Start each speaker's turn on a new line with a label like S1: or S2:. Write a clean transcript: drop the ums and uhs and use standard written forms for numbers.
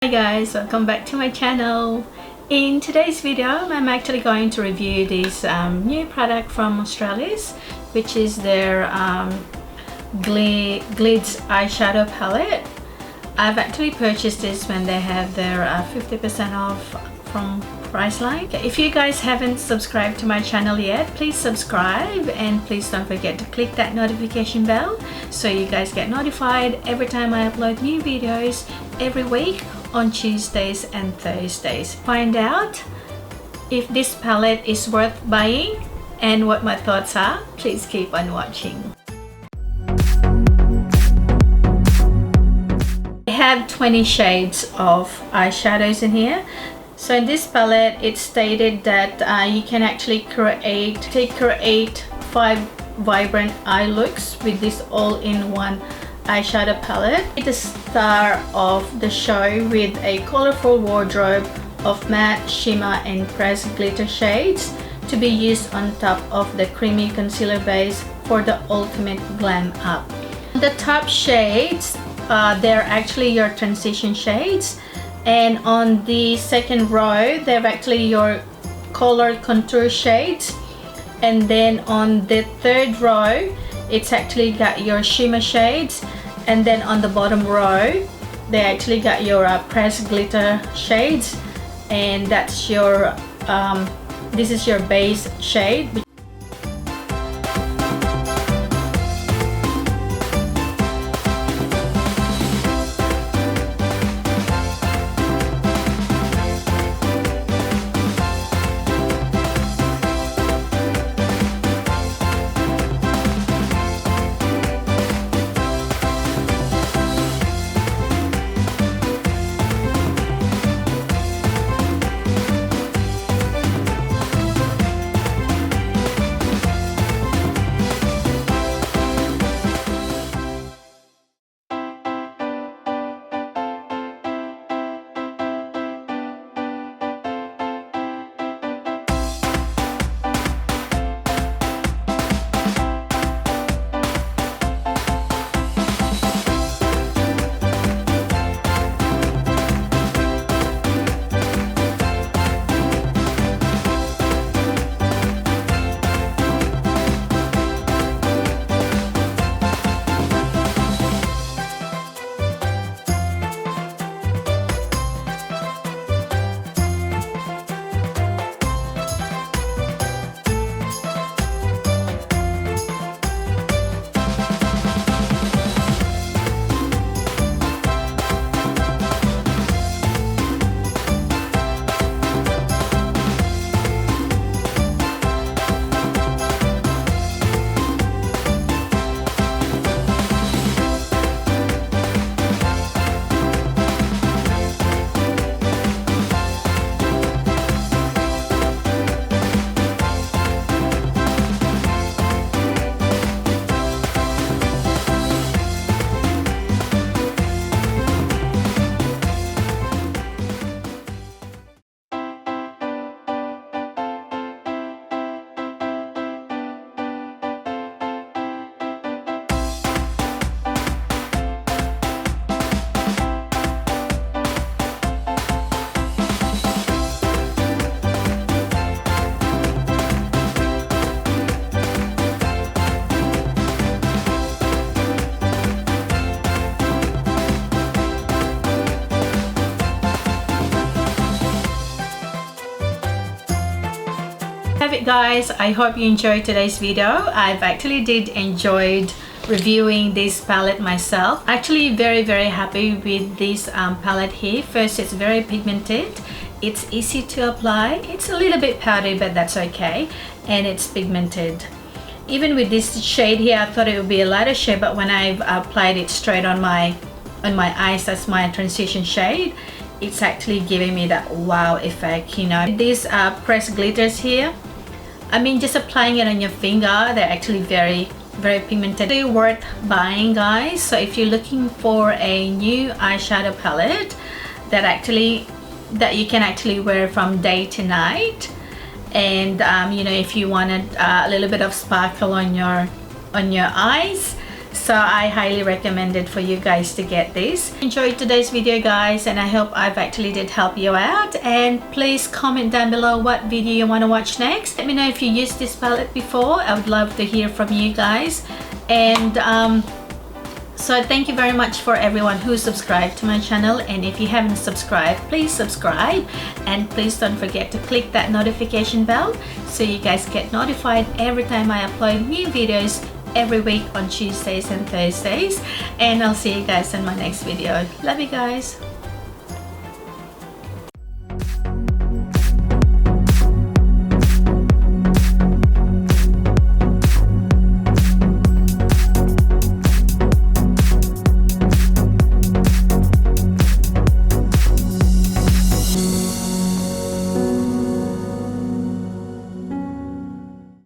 S1: Hi guys, welcome back to my channel. In today's video I'm actually going to review this new product from Australis, which is their Glitz Eyeshadow palette. I've actually purchased this when they have their 50% off from Priceline. If you guys haven't subscribed to my channel yet, please subscribe and please don't forget to click that notification bell so you guys get notified every time I upload new videos every week on Tuesdays and Thursdays. Find out if this palette is worth buying and what my thoughts are. Please keep on watching. I have 20 shades of eyeshadows in here. So in this palette it's stated that you can actually create 5 vibrant eye looks with this all-in-one eyeshadow palette. It's the star of the show with a colorful wardrobe of matte, shimmer and pressed glitter shades to be used on top of the creamy concealer base for the ultimate glam up. The top shades, they're actually your transition shades, and on the second row they're actually your color contour shades, and then on the third row it's actually got your shimmer shades, and then on the bottom row they actually got your pressed glitter shades, and that's your this is your base shade. It guys, I hope you enjoyed today's video. I've actually did enjoyed reviewing this palette myself. Actually very happy with this palette here. First, it's very pigmented, it's easy to apply, it's a little bit powdery but that's okay, and it's pigmented. Even with this shade here I thought it would be a lighter shade, but when I've applied it straight on my eyes, that's my transition shade, it's actually giving me that wow effect, you know. These pressed glitters here, I mean, just applying it on your finger, they're actually very pigmented. They're worth buying guys. So if you're looking for a new eyeshadow palette that you can actually wear from day to night, and you know, if you wanted a little bit of sparkle on your eyes, So I highly recommend it for you guys to get this. Enjoyed today's video, guys, and I hope I've actually did help you out. And please comment down below what video you want to watch next. Let me know if you used this palette before. I would love to hear from you guys. And so thank you very much for everyone who subscribed to my channel, and if you haven't subscribed, please subscribe, and please don't forget to click that notification bell so you guys get notified every time I upload new videos every week on Tuesdays and Thursdays. And I'll see you guys in my next video. Love you guys.